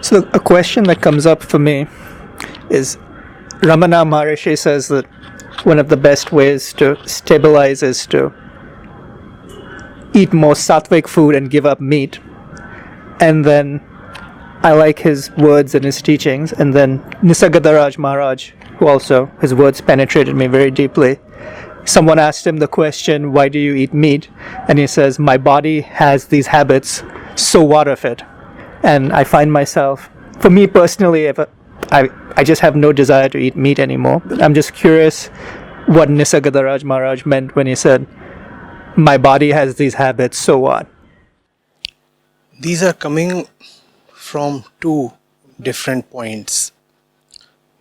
So a question that comes up for me is Ramana Maharshi says that one of the best ways to stabilize is to eat more sattvic food and give up meat. And then I like his words and his teachings. And then Nisargadatta Maharaj, who also, his words penetrated me very deeply. Someone asked him the question, why do you eat meat? And he says, my body has these habits, so what of it? And I find myself, for me personally, if I just have no desire to eat meat anymore. I'm just curious what Nisargadatta Maharaj meant when he said, my body has these habits, so what? These are coming from two different points.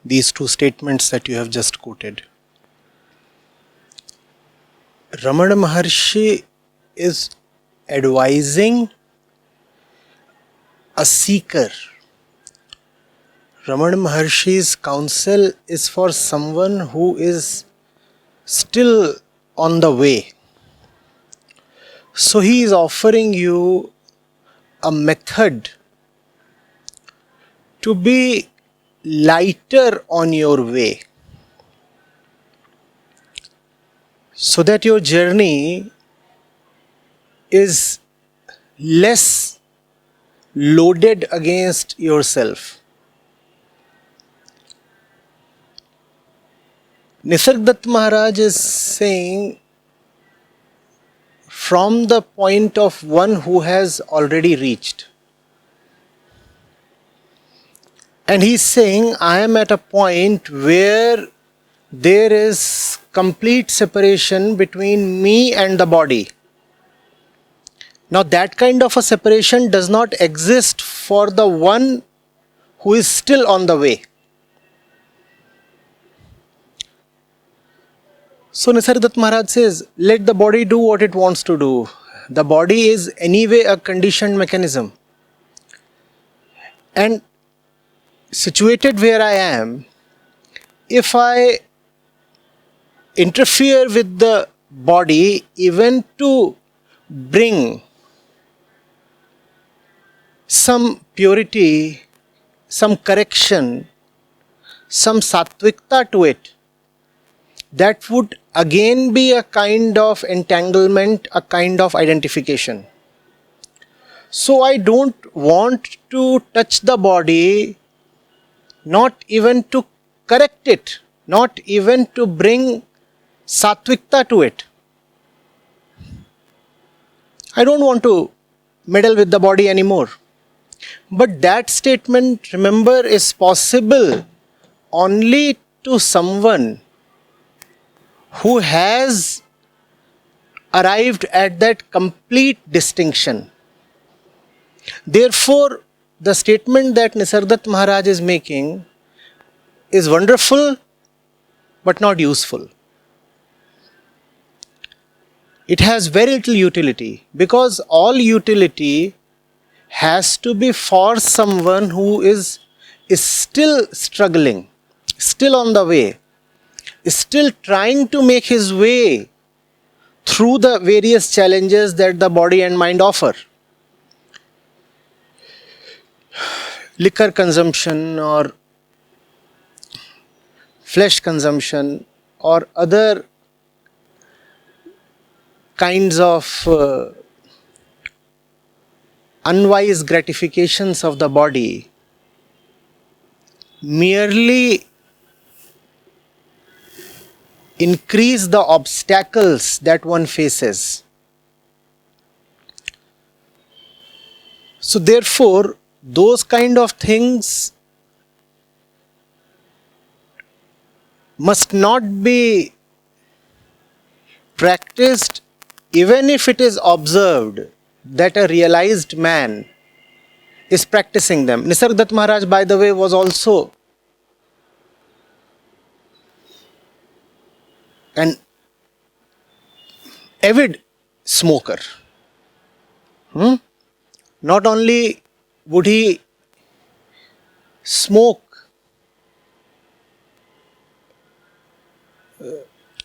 These two statements that you have just quoted. Raman Maharshi is advising a seeker. Raman Maharshi's counsel is for someone who is still on the way. So he is offering you a method to be lighter on your way, so that your journey is less loaded against yourself. Nisargadatta Maharaj is saying from the point of one who has already reached. And he is saying, I am at a point where there is complete separation between me and the body. Now that kind of a separation does not exist for the one who is still on the way. So Nisargadatta Maharaj says, let the body do what it wants to do. The body is anyway a conditioned mechanism. And situated where I am, if I interfere with the body even to bring some purity, some correction, some sattvikta to it, that would again be a kind of entanglement, a kind of identification. So I don't want to touch the body, not even to correct it, not even to bring sattvikta to it. I don't want to meddle with the body anymore. But that statement, remember, is possible only to someone who has arrived at that complete distinction. Therefore, the statement that Nisargadatta Maharaj is making is wonderful but not useful. It has very little utility, because all utility has to be for someone who is still struggling, still on the way, is still trying to make his way through the various challenges that the body and mind offer. Liquor consumption or flesh consumption or other kinds of unwise gratifications of the body merely increase the obstacles that one faces. So therefore, those kind of things must not be practiced, even if it is observed that a realized man is practicing them. Nisargadatta Maharaj, by the way, was also an avid smoker. Not only would he smoke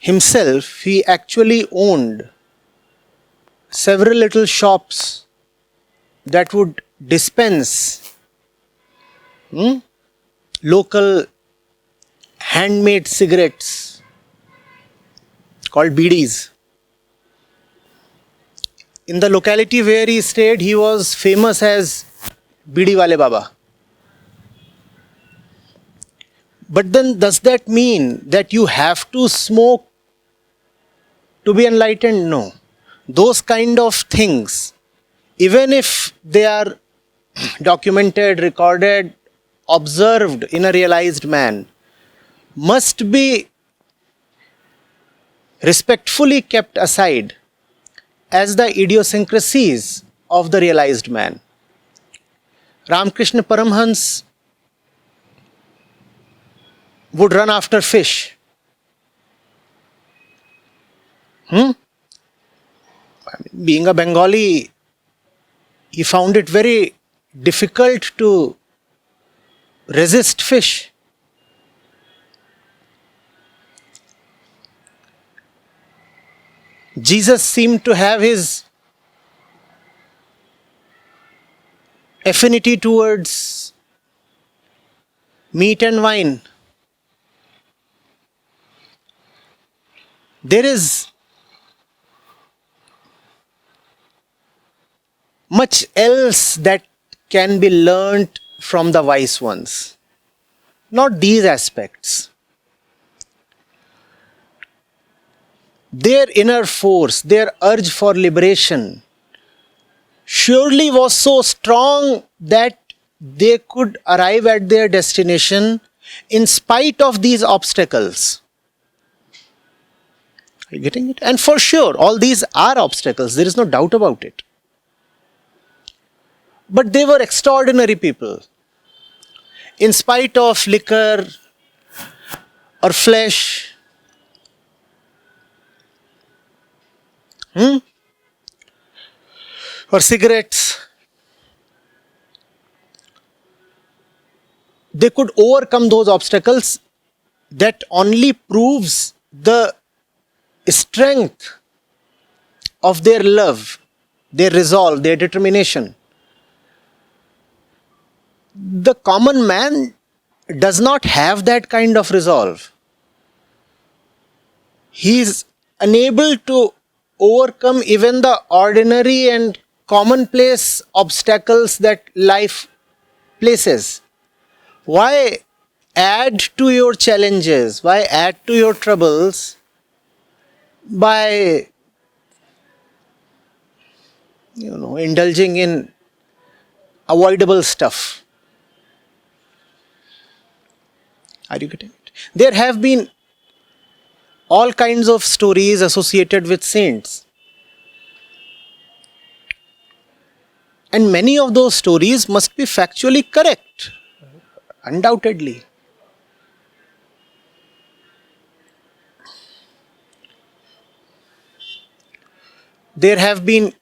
himself, he actually owned several little shops that would dispense local handmade cigarettes called bidis. In the locality where he stayed, he was famous as Bidi Wale Baba. But then does that mean that you have to smoke to be enlightened? No. Those kind of things, even if they are documented, recorded, observed in a realized man, must be respectfully kept aside as the idiosyncrasies of the realized man. Ramakrishna Paramhans would run after fish. Being a Bengali, he found it very difficult to resist fish. Jesus seemed to have his affinity towards meat and wine. There is much else that can be learnt from the wise ones. Not these aspects. Their inner force, their urge for liberation surely was so strong that they could arrive at their destination in spite of these obstacles. Are you getting it? And for sure, all these are obstacles. There is no doubt about it. But they were extraordinary people. In spite of liquor or flesh, or cigarettes, they could overcome those obstacles. That only proves the strength of their love, their resolve, their determination. The common man does not have that kind of resolve. He is unable to overcome even the ordinary and commonplace obstacles that life places. Why add to your challenges? Why add to your troubles by indulging in avoidable stuff? Are you getting it? There have been all kinds of stories associated with saints. And many of those stories must be factually correct, undoubtedly. There have been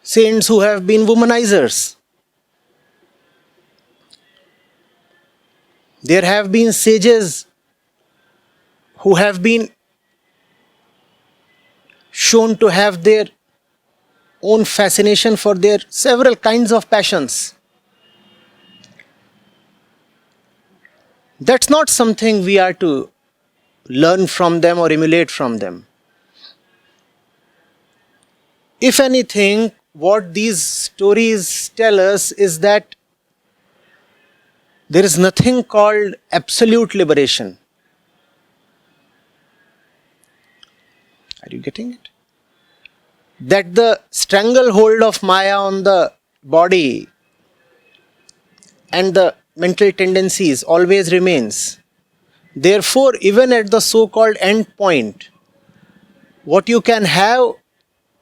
saints who have been womanizers. There have been sages who have been shown to have their own fascination for their several kinds of passions. That's not something we are to learn from them or emulate from them. If anything, what these stories tell us is that there is nothing called absolute liberation. Are you getting it? That the stranglehold of Maya on the body and the mental tendencies always remains. Therefore, even at the so-called end point, what you can have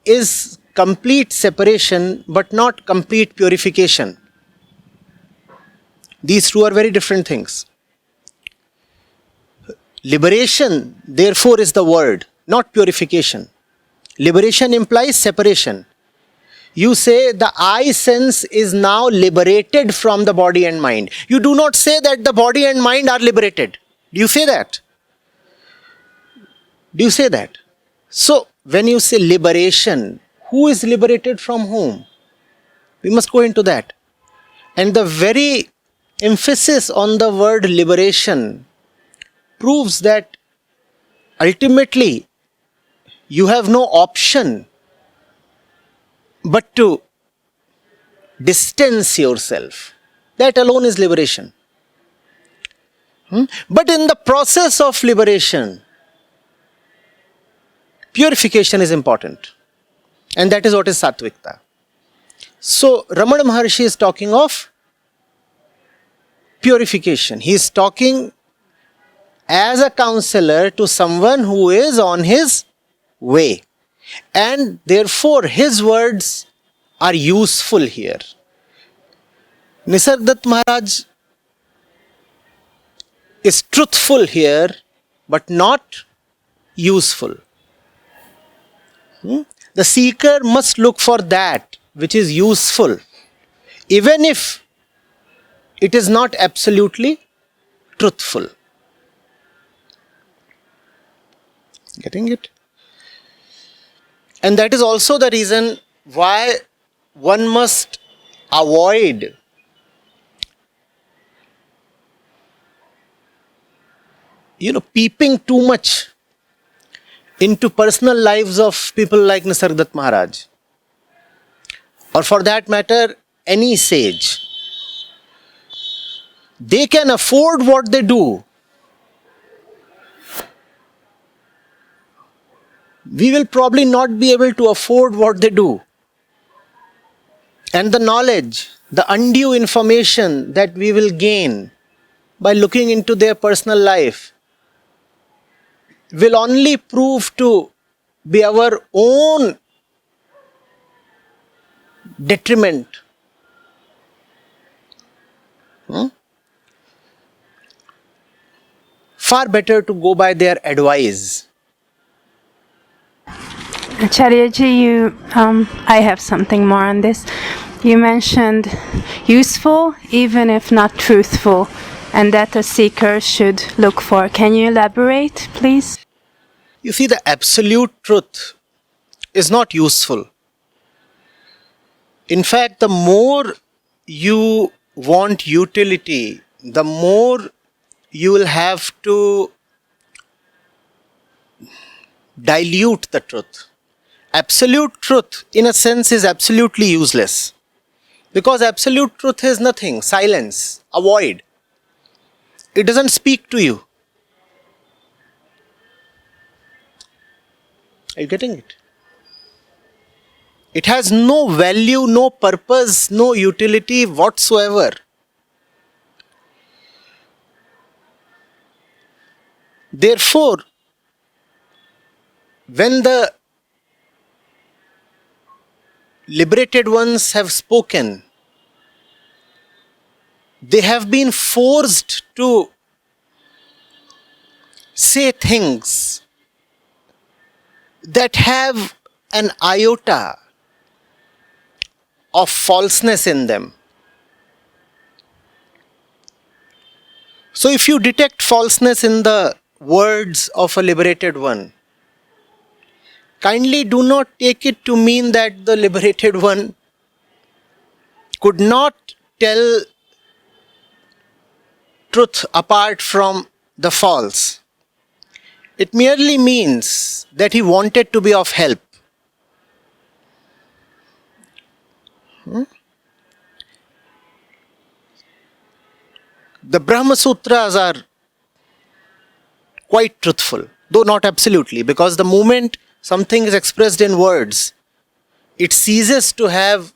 is complete separation but not complete purification. These two are very different things. Liberation, therefore, is the word, not purification. Liberation implies separation. You say the I sense is now liberated from the body and mind. You do not say that the body and mind are liberated. Do you say that? Do you say that? So, when you say liberation, who is liberated from whom? We must go into that. And the very emphasis on the word liberation proves that ultimately you have no option but to distance yourself. That alone is liberation. But in the process of liberation, purification is important. And that is what is Satvikta. So, Raman Maharshi is talking of purification. He is talking as a counselor to someone who is on his way. And therefore, his words are useful here. Nisargadatta Maharaj is truthful here, but not useful. The seeker must look for that which is useful, even if it is not absolutely truthful. Getting it? And that is also the reason why one must avoid peeping too much into personal lives of people like Nisargadatta Maharaj, or for that matter, any sage. They can afford what they do. We will probably not be able to afford what they do. And the knowledge, the undue information that we will gain by looking into their personal life will only prove to be our own detriment. Far better to go by their advice. Acharyaji, I have something more on this. You mentioned useful, even if not truthful, and that a seeker should look for. Can you elaborate, please? You see, the absolute truth is not useful. In fact, the more you want utility, the more you will have to dilute the truth. Absolute truth, in a sense, is absolutely useless. Because absolute truth is nothing, silence, a void. It doesn't speak to you. Are you getting it? It has no value, no purpose, no utility whatsoever. Therefore, when the liberated ones have spoken, they have been forced to say things that have an iota of falseness in them. So if you detect falseness in the words of a liberated one, kindly do not take it to mean that the liberated one could not tell truth apart from the false. It merely means that he wanted to be of help. The Brahma Sutras are quite truthful, though not absolutely, because the moment something is expressed in words, it ceases to have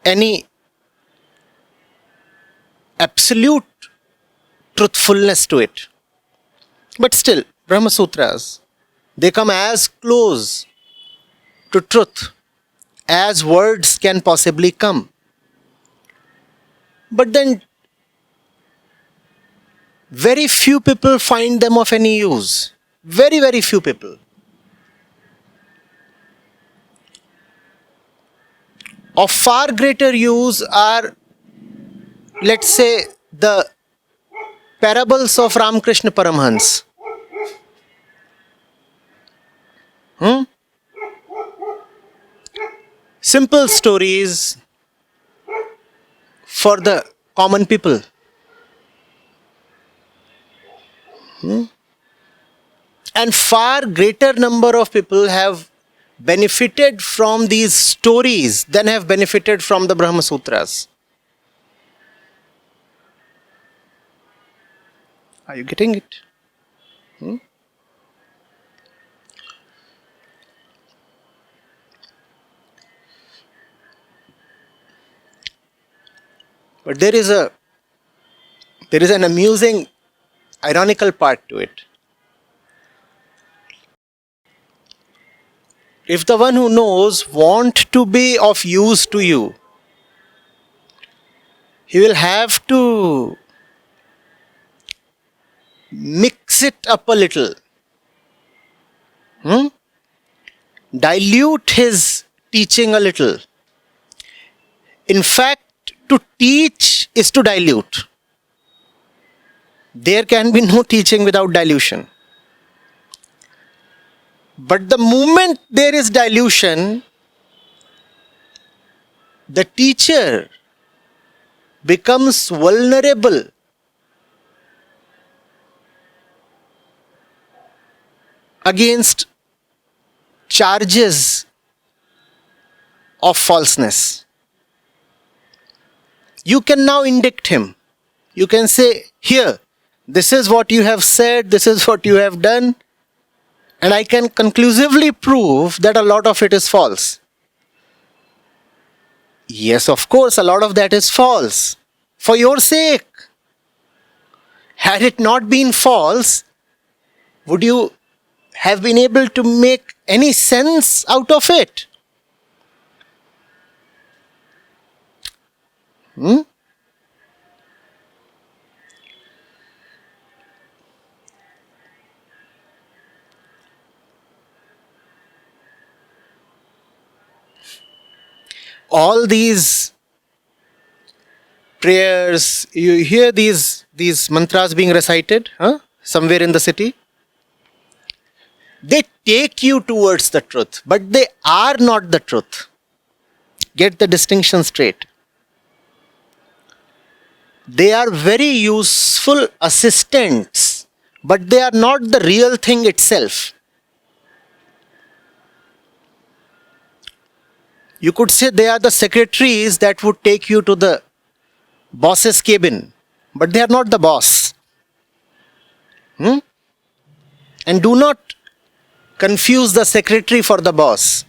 any absolute truthfulness to it. But still, Brahma Sutras, they come as close to truth as words can possibly come. But then, very few people find them of any use. Very, very few people. Of far greater use are, let's say, the parables of Ramakrishna Paramhans. Simple stories for the common people. And far greater number of people have benefited from these stories than have benefited from the Brahma Sutras. Are you getting it? But there is an amusing, ironical part to it. If the one who knows want to be of use to you, he will have to mix it up a little. Dilute his teaching a little. In fact, to teach is to dilute. There can be no teaching without dilution. But the moment there is dilution, the teacher becomes vulnerable against charges of falseness. You can now indict him. You can say, here, this is what you have said, this is what you have done, and I can conclusively prove that a lot of it is false. Yes, of course, a lot of that is false. For your sake. Had it not been false, would you have been able to make any sense out of it? All these prayers, you hear these mantras being recited somewhere in the city. They take you towards the truth, but they are not the truth. Get the distinction straight. They are very useful assistants, but they are not the real thing itself. You could say they are the secretaries that would take you to the boss's cabin, but they are not the boss. And do not confuse the secretary for the boss.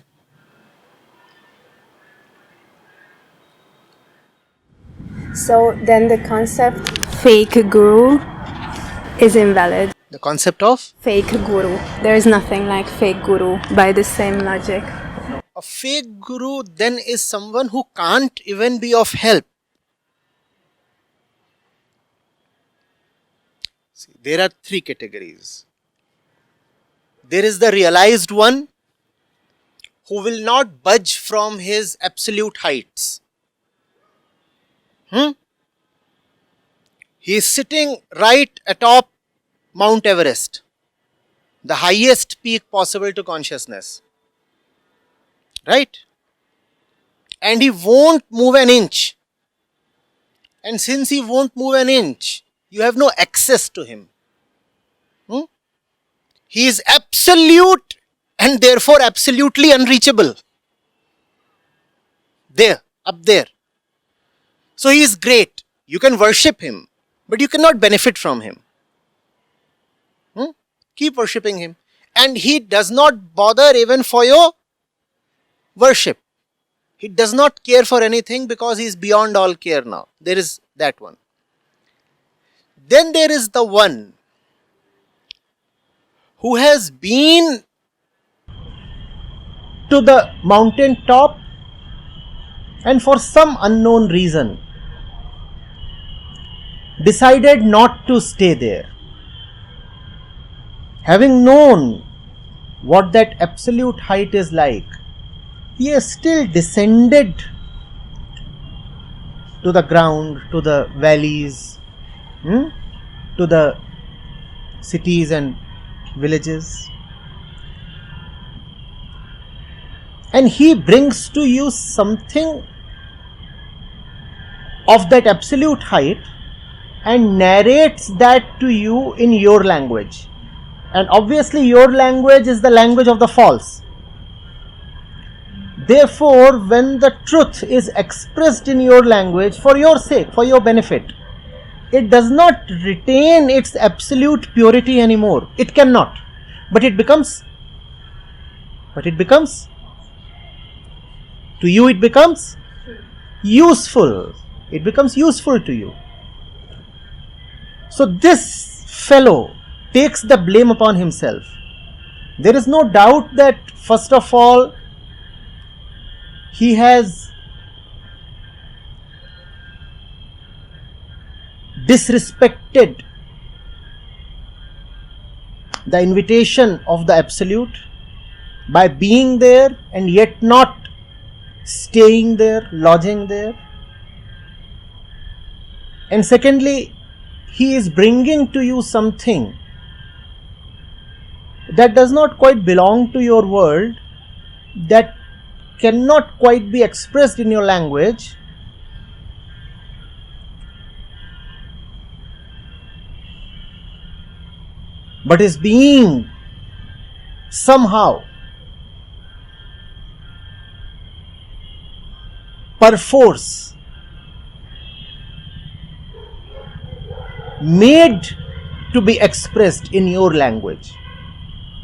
So then the concept fake guru is invalid. The concept of Fake guru. There is nothing like fake guru by the same logic. a fake guru then is someone who can't even be of help. See, there are three categories. There is the realized one who will not budge from his absolute heights. He is sitting right atop Mount Everest, the highest peak possible to consciousness. Right? And he won't move an inch. And since he won't move an inch, you have no access to him. He is absolute and therefore absolutely unreachable. There, up there. So he is great. You can worship him, but you cannot benefit from him. Keep worshipping him. And he does not bother even for your worship. He does not care for anything because he is beyond all care now. There is that one. Then there is the one who has been to the mountain top and for some unknown reason decided not to stay there. Having known what that absolute height is like, he has still descended to the ground, to the valleys, to the cities and villages. And he brings to you something of that absolute height and narrates that to you in your language. And obviously your language is the language of the false. Therefore, when the truth is expressed in your language for your sake, for your benefit, it does not retain its absolute purity anymore. It cannot. But it becomes, to you it becomes useful. It becomes useful to you. So this fellow takes the blame upon himself. There is no doubt that first of all, he has disrespected the invitation of the Absolute by being there and yet not staying there, lodging there. And secondly, he is bringing to you something that does not quite belong to your world, that cannot quite be expressed in your language, but is being somehow perforce made to be expressed in your language.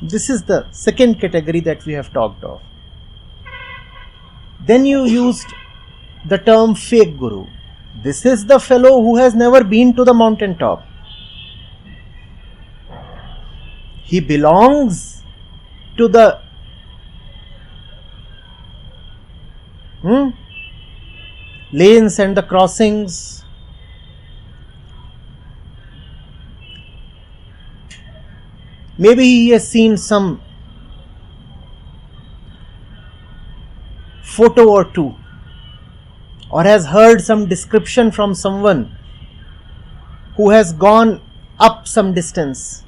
This is the second category that we have talked of. Then you used the term fake guru. This is the fellow who has never been to the mountaintop. He belongs to the lanes and the crossings. Maybe he has seen some photo or two, or has heard some description from someone who has gone up some distance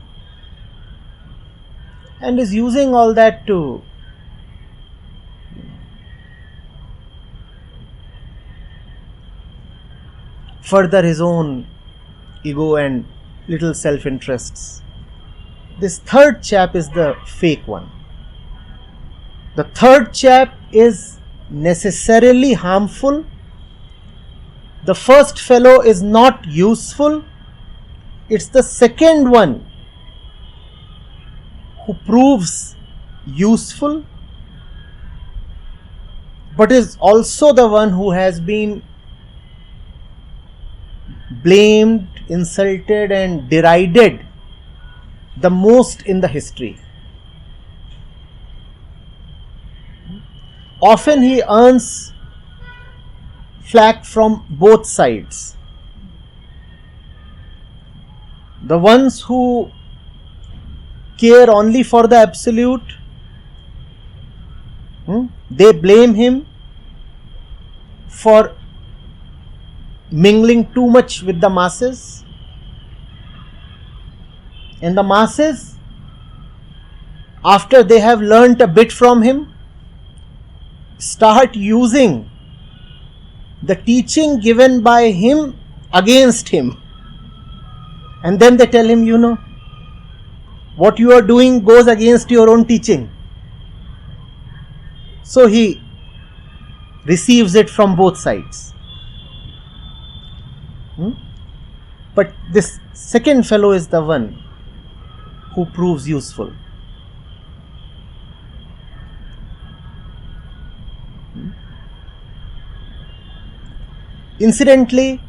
and is using all that to further his own ego and little self-interests. This third chap is the fake one. The third chap is necessarily harmful. The first fellow is not useful. It's the second one who proves useful, but is also the one who has been blamed, insulted and derided the most in the history. Often he earns flack from both sides. The ones who care only for the Absolute, they blame him for mingling too much with the masses. And the masses, after they have learnt a bit from him, start using the teaching given by him against him. And then they tell him, what you are doing goes against your own teaching. So he receives it from both sides. But this second fellow is the one who proves useful. Incidentally,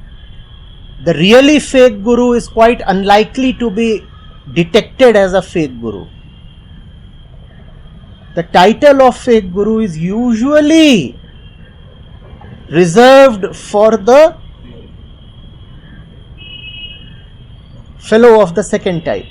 the really fake guru is quite unlikely to be detected as a fake guru. The title of fake guru is usually reserved for the fellow of the second type.